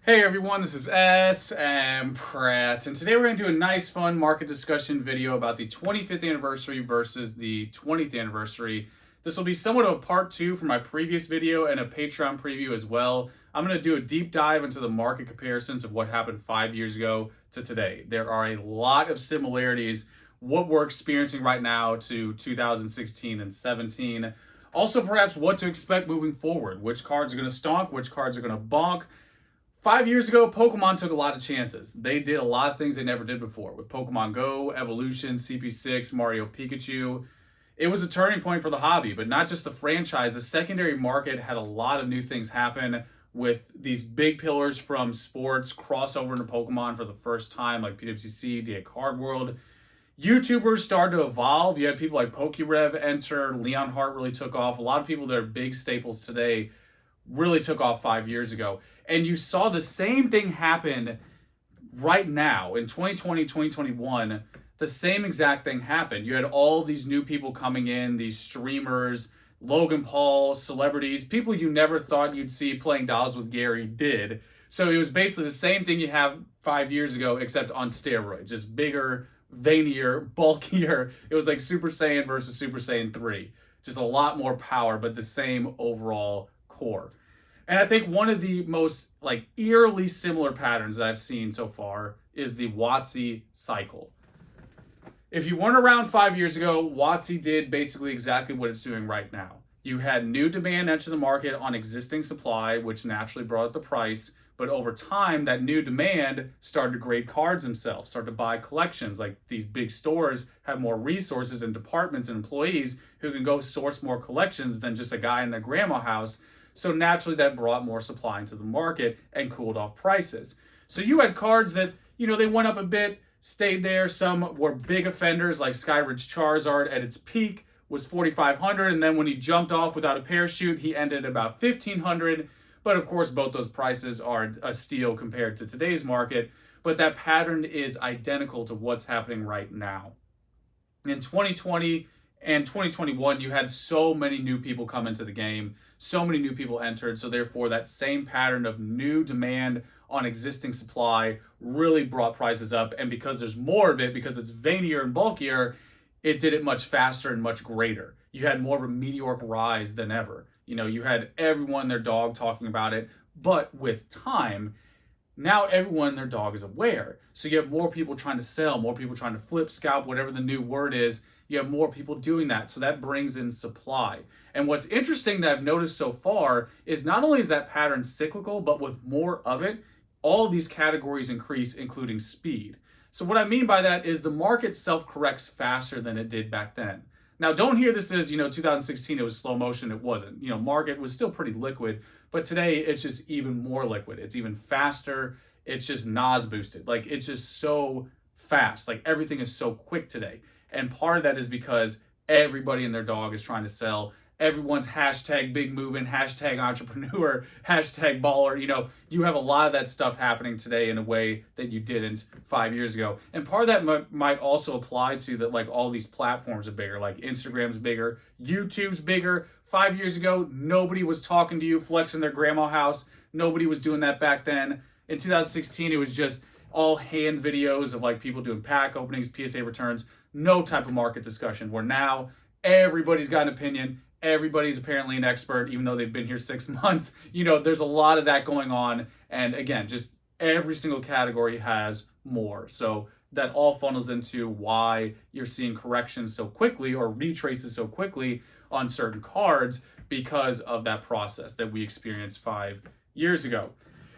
Hey everyone, this is smpratte, and today we're going to do a nice fun market discussion video about the 25th anniversary versus the 20th anniversary. This will be somewhat of a part two from my previous video and a Patreon preview as well. I'm going to do a deep dive into the market comparisons of what happened 5 years ago to today. There are a lot of similarities, what we're experiencing right now to 2016 and 17. Also, perhaps what to expect moving forward, which cards are going to stonk, which cards are going to bonk. 5 years ago, Pokemon took a lot of chances. They did a lot of things they never did before with Pokemon Go, Evolution, CP6, Mario Pikachu. It was a turning point for the hobby, but not just the franchise. The secondary market had a lot of new things happen with these big pillars from sports crossover into Pokemon for the first time, like PWCC, DA Card World. YouTubers started to evolve. You had people like PokeRev enter, Leon Hart really took off. A lot of people that are big staples today really took off 5 years ago. And you saw the same thing happen right now in 2020, 2021. The same exact thing happened. You had all these new people coming in, these streamers, Logan Paul, celebrities, people you never thought you'd see playing dolls with Gary did. So it was basically the same thing you had 5 years ago, except on steroids, just bigger, veinier, bulkier. It was like Super Saiyan versus Super Saiyan 3. Just a lot more power, but the same overall core. And I think one of the most eerily similar patterns that I've seen so far is the Watsi cycle. If you weren't around 5 years ago, Watsi did basically exactly what it's doing right now. You had new demand enter the market on existing supply, which naturally brought up the price. But over time, that new demand started to grade cards themselves, started to buy collections. Like these big stores have more resources and departments and employees who can go source more collections than just a guy in their grandma house. So naturally that brought more supply into the market and cooled off prices. So you had cards that, they went up a bit, stayed there. Some were big offenders like Skyridge Charizard at its peak was 4,500. And then when he jumped off without a parachute, he ended at about 1,500. But of course, both those prices are a steal compared to today's market. But that pattern is identical to what's happening right now. In 2020 and 2021, you had so many new people come into the game, so many new people entered, so therefore that same pattern of new demand on existing supply really brought prices up, and because there's more of it, because it's veinier and bulkier, it did it much faster and much greater. You had more of a meteoric rise than ever. You had everyone and their dog talking about it, but with time, now everyone and their dog is aware. So you have more people trying to sell, more people trying to flip, scalp, whatever the new word is. You have more people doing that. So that brings in supply. And what's interesting that I've noticed so far is not only is that pattern cyclical, but with more of it, all of these categories increase, including speed. So what I mean by that is the market self-corrects faster than it did back then. Now, don't hear this as, 2016, it was slow motion. It wasn't. Market was still pretty liquid, but today it's just even more liquid. It's even faster. It's just NOS boosted. It's just so fast. Everything is so quick today. And part of that is because everybody and their dog is trying to sell. Everyone's hashtag big moving, hashtag entrepreneur, hashtag baller. You have a lot of that stuff happening today in a way that you didn't 5 years ago. And part of that might also apply to that, all these platforms are bigger, like Instagram's bigger, YouTube's bigger. 5 years ago, nobody was talking to you, flexing their grandma house. Nobody was doing that back then. In 2016, it was just all hand videos of people doing pack openings, PSA returns, no type of market discussion, where now everybody's got an opinion. Everybody's apparently an expert, even though they've been here 6 months. There's a lot of that going on. And again, just every single category has more. So that all funnels into why you're seeing corrections so quickly or retraces so quickly on certain cards because of that process that we experienced 5 years ago.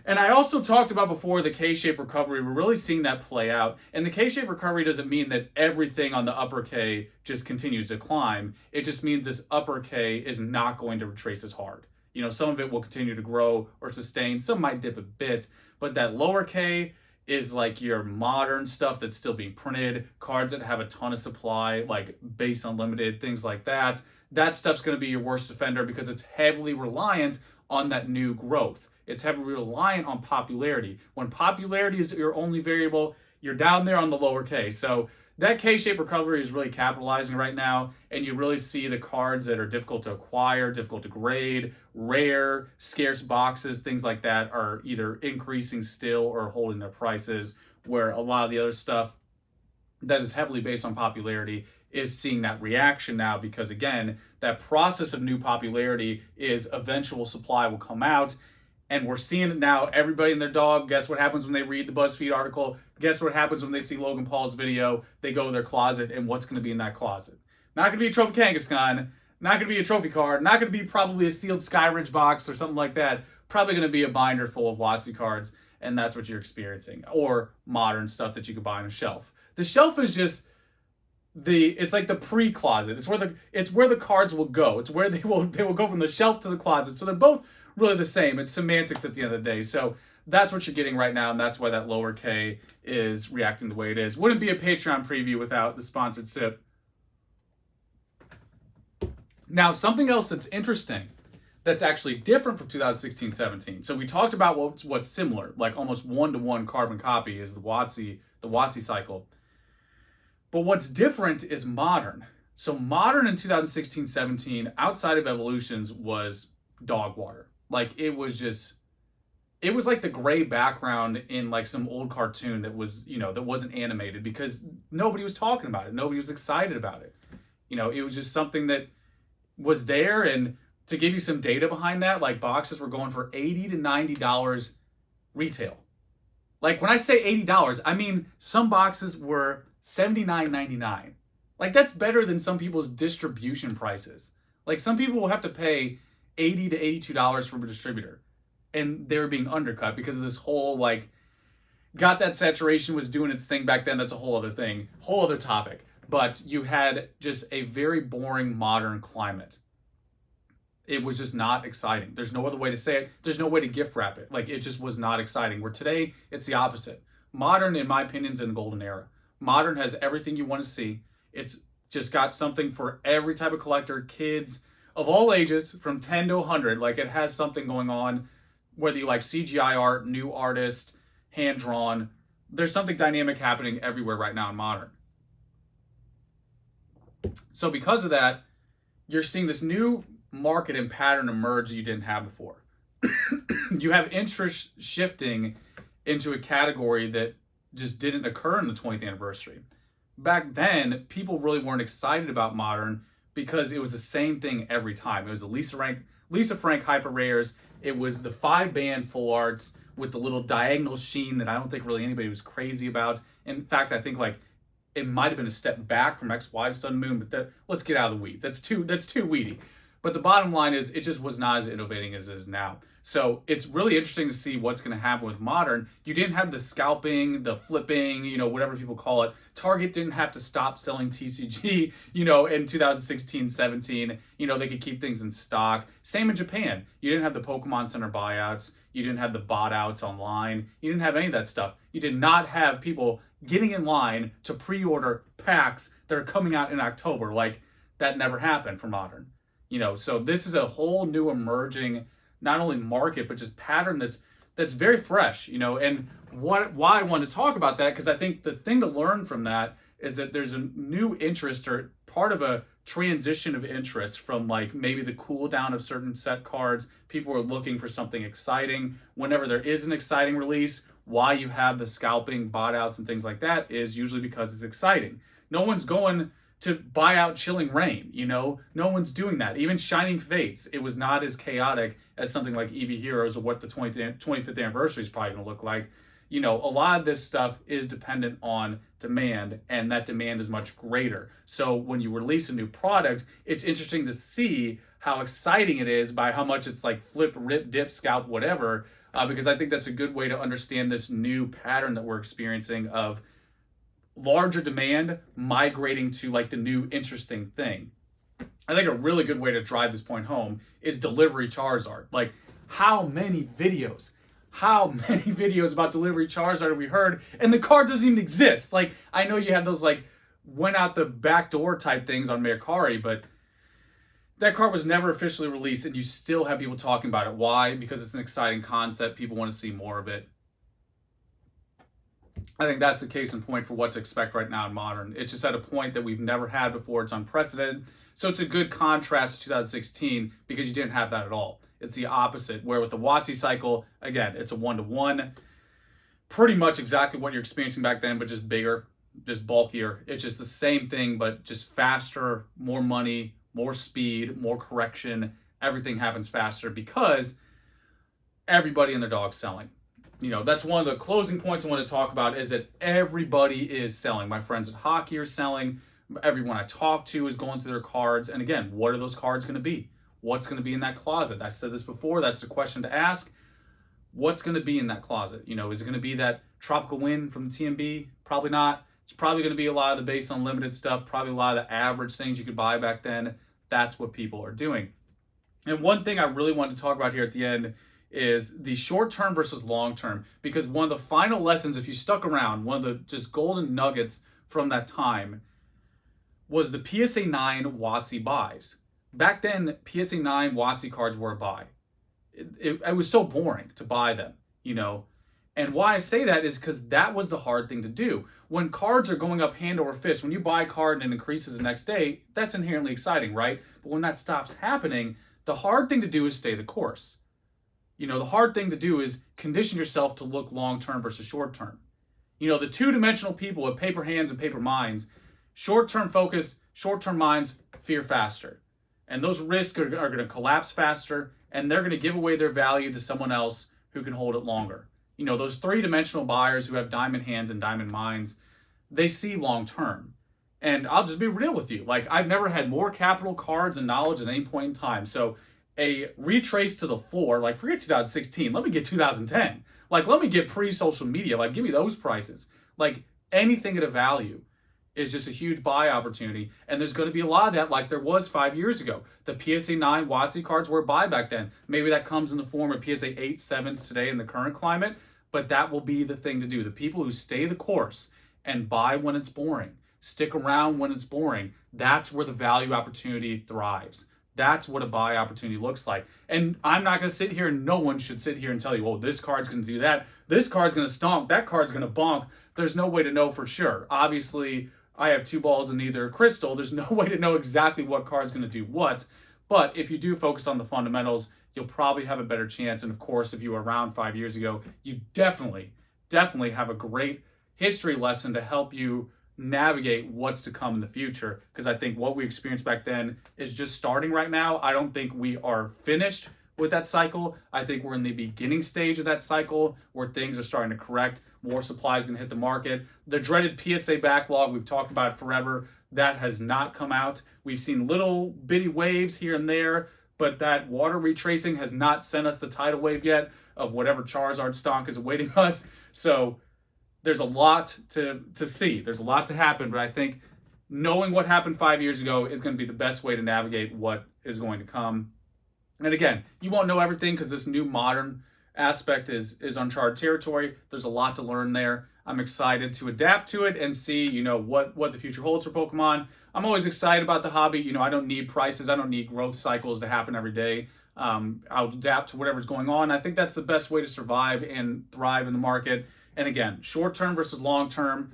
And I also talked about before the K-shaped recovery. We're really seeing that play out. And the K-shaped recovery doesn't mean that everything on the upper K just continues to climb. It just means this upper K is not going to retrace as hard. Some of it will continue to grow or sustain. Some might dip a bit. But that lower K is your modern stuff that's still being printed, cards that have a ton of supply, like Base Unlimited, things like that. That stuff's going to be your worst offender because it's heavily reliant on that new growth. It's heavily reliant on popularity. When popularity is your only variable, you're down there on the lower K. So that K-shaped recovery is really capitalizing right now, and you really see the cards that are difficult to acquire, difficult to grade, rare, scarce boxes, things like that are either increasing still or holding their prices, where a lot of the other stuff that is heavily based on popularity is seeing that reaction now, because again, that process of new popularity is eventual supply will come out. And we're seeing it now. Everybody and their dog, guess what happens when they read the BuzzFeed article? Guess what happens when they see Logan Paul's video? They go to their closet, and what's going to be in that closet? Not going to be a Trophy Kangaskhan, not going to be a trophy card, not going to be probably a sealed Skyridge box or something like that. Probably going to be a binder full of Watsi cards, and that's what you're experiencing. Or modern stuff that you could buy on a shelf. The shelf is just it's like the pre-closet. It's where the cards will go. It's where they will go from the shelf to the closet. So they're both really the same. It's semantics at the end of the day. So that's what you're getting right now, and that's why that lower K is reacting the way it is. Wouldn't be a Patreon preview without the sponsored sip. Now, something else that's interesting, that's actually different from 2016-17. So we talked about what's similar, like almost one-to-one carbon copy is the Watsi cycle. But what's different is modern. So modern in 2016-17, outside of evolutions, was dog water. Like it was like the gray background in like some old cartoon that was, that wasn't animated, because nobody was talking about it. Nobody was excited about it. It was just something that was there. And to give you some data behind that, like boxes were going for $80 to $90 retail. Like when I say $80, I mean some boxes were $79.99. Like that's better than some people's distribution prices. Like some people will have to pay $80 to $82 from a distributor, and they were being undercut because of this whole like got that saturation was doing its thing back then. That's a whole other thing, whole other topic. But you had just a very boring modern climate. It was just not exciting. There's no other way to say it. There's no way to gift wrap it. Like it just was not exciting. Where today it's the opposite. Modern, in my opinion, is in the golden era. Modern has everything you want to see. It's just got something for every type of collector, kids of all ages, from 10 to 100. Like it has something going on, whether you like CGI art, new artist, hand-drawn. There's something dynamic happening everywhere right now in modern. So because of that, you're seeing this new market and pattern emerge that you didn't have before. You have interest shifting into a category that just didn't occur in the 20th anniversary. Back then, people really weren't excited about modern because it was the same thing every time. It was the Lisa Frank Hyper Rares. It was the 5-band full arts with the little diagonal sheen that I don't think really anybody was crazy about. In fact, I think like it might have been a step back from XY to Sun Moon, but let's get out of the weeds. That's too weedy. But the bottom line is it just was not as innovating as it is now. So it's really interesting to see what's going to happen with modern. You didn't have the scalping, the flipping, whatever people call it. Target didn't have to stop selling TCG, in 2016, 17. They could keep things in stock. Same in Japan. You didn't have the Pokemon Center buyouts. You didn't have the bot outs online. You didn't have any of that stuff. You did not have people getting in line to pre-order packs that are coming out in October. Like that never happened for modern. So this is a whole new emerging, not only market, but just pattern that's very fresh, and why I wanted to talk about that, because I think the thing to learn from that is that there's a new interest, or part of a transition of interest from like maybe the cool down of certain set cards. People are looking for something exciting. Whenever there is an exciting release, why you have the scalping, bot outs, and things like that is usually because it's exciting. No one's going to buy out Chilling Reign, no one's doing that. Even Shining Fates, it was not as chaotic as something like Eevee Heroes or what the 25th anniversary is probably going to look like. A lot of this stuff is dependent on demand, and that demand is much greater. So when you release a new product, it's interesting to see how exciting it is by how much it's like flip, rip, dip, scalp, whatever, because I think that's a good way to understand this new pattern that we're experiencing of larger demand migrating to like the new interesting thing. I think a really good way to drive this point home is Delivery Charizard. Like how many videos about Delivery Charizard have we heard, and the card doesn't even exist? Like I know you have those like went out the back door type things on Mercari, but that card was never officially released, and you still have people talking about it. Why? Because it's an exciting concept. People want to see more of it. I think that's the case in point for what to expect right now in modern. It's just at a point that we've never had before. It's unprecedented. So it's a good contrast to 2016 because you didn't have that at all. It's the opposite, where with the Watsi cycle, again, it's a one-to-one. Pretty much exactly what you're experiencing back then, but just bigger, just bulkier. It's just the same thing, but just faster, more money, more speed, more correction. Everything happens faster because everybody and their dog's selling. That's one of the closing points I want to talk about is that everybody is selling. My friends at hockey are selling. Everyone I talk to is going through their cards. And again, what are those cards going to be? What's going to be in that closet? I said this before. That's the question to ask. What's going to be in that closet? Is it going to be that Tropical Wind from the TMB? Probably not. It's probably going to be a lot of the base unlimited stuff. Probably a lot of the average things you could buy back then. That's what people are doing. And one thing I really wanted to talk about here at the end is the short term versus long term, because one of the final lessons, if you stuck around, one of the just golden nuggets from that time was the PSA 9 Watsi buys. Back then, PSA 9 Watsi cards were a buy. It was so boring to buy them, And why I say that is because that was the hard thing to do. When cards are going up hand over fist, when you buy a card and it increases the next day, that's inherently exciting, right? But when that stops happening, the hard thing to do is stay the course. The hard thing to do is condition yourself to look long-term versus short-term. The two-dimensional people with paper hands and paper minds, short-term focus, short-term minds fear faster. And those risks are going to collapse faster, and they're going to give away their value to someone else who can hold it longer. Those three-dimensional buyers who have diamond hands and diamond minds, they see long-term. And I'll just be real with you. I've never had more capital, cards, and knowledge at any point in time. So a retrace to the floor, forget 2016, let me get 2010. Let me get pre-social media, give me those prices. Anything at a value is just a huge buy opportunity. And there's going to be a lot of that like there was 5 years ago. The PSA 9 Watsi cards were a buy back then. Maybe that comes in the form of PSA 8, 7s today in the current climate, but that will be the thing to do. The people who stay the course and buy when it's boring, stick around when it's boring, that's where the value opportunity thrives. That's what a buy opportunity looks like. And I'm not going to sit here, and no one should sit here and tell you, oh, this card's going to do that. This card's going to stomp. That card's going to bonk. There's no way to know for sure. Obviously, I have two balls in either crystal. There's no way to know exactly what card's going to do what. But if you do focus on the fundamentals, you'll probably have a better chance. And of course, if you were around 5 years ago, you definitely have a great history lesson to help you navigate what's to come in the future, because I think what we experienced back then is just starting right now. I don't think we are finished with that cycle. I think we're in the beginning stage of that cycle where things are starting to correct. More supply is going to hit the market. The dreaded PSA backlog, we've talked about it forever, that has not come out. We've seen little bitty waves here and there, but that water retracing has not sent us the tidal wave yet of whatever Charizard stock is awaiting us. So there's a lot to see. There's a lot to happen, but I think knowing what happened 5 years ago is going to be the best way to navigate what is going to come. And again, you won't know everything because this new modern aspect is uncharted territory. There's a lot to learn there. I'm excited to adapt to it and see, what the future holds for Pokemon. I'm always excited about the hobby. I don't need prices. I don't need growth cycles to happen every day. I'll adapt to whatever's going on. I think that's the best way to survive and thrive in the market. And again, short-term versus long-term,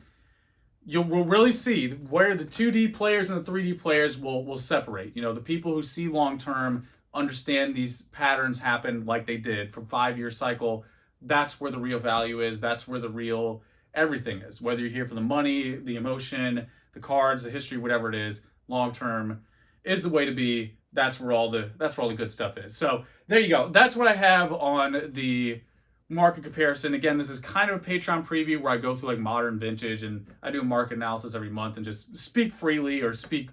we'll really see where the 2D players and the 3D players will separate. The people who see long-term understand these patterns happen like they did from 5-year cycle. That's where the real value is. That's where the real everything is. Whether you're here for the money, the emotion, the cards, the history, whatever it is, long-term is the way to be. That's where all the good stuff is. So there you go. That's what I have on the market comparison. Again, this is kind of a Patreon preview where I go through modern vintage, and I do a market analysis every month and just speak freely or speak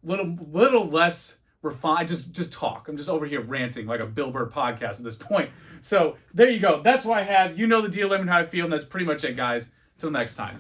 little less refined. Just talk. I'm just over here ranting like a Bill Burr podcast at this point. So there you go. That's what I have. You know the deal. Let me know how I feel, and that's pretty much it, guys. Till next time.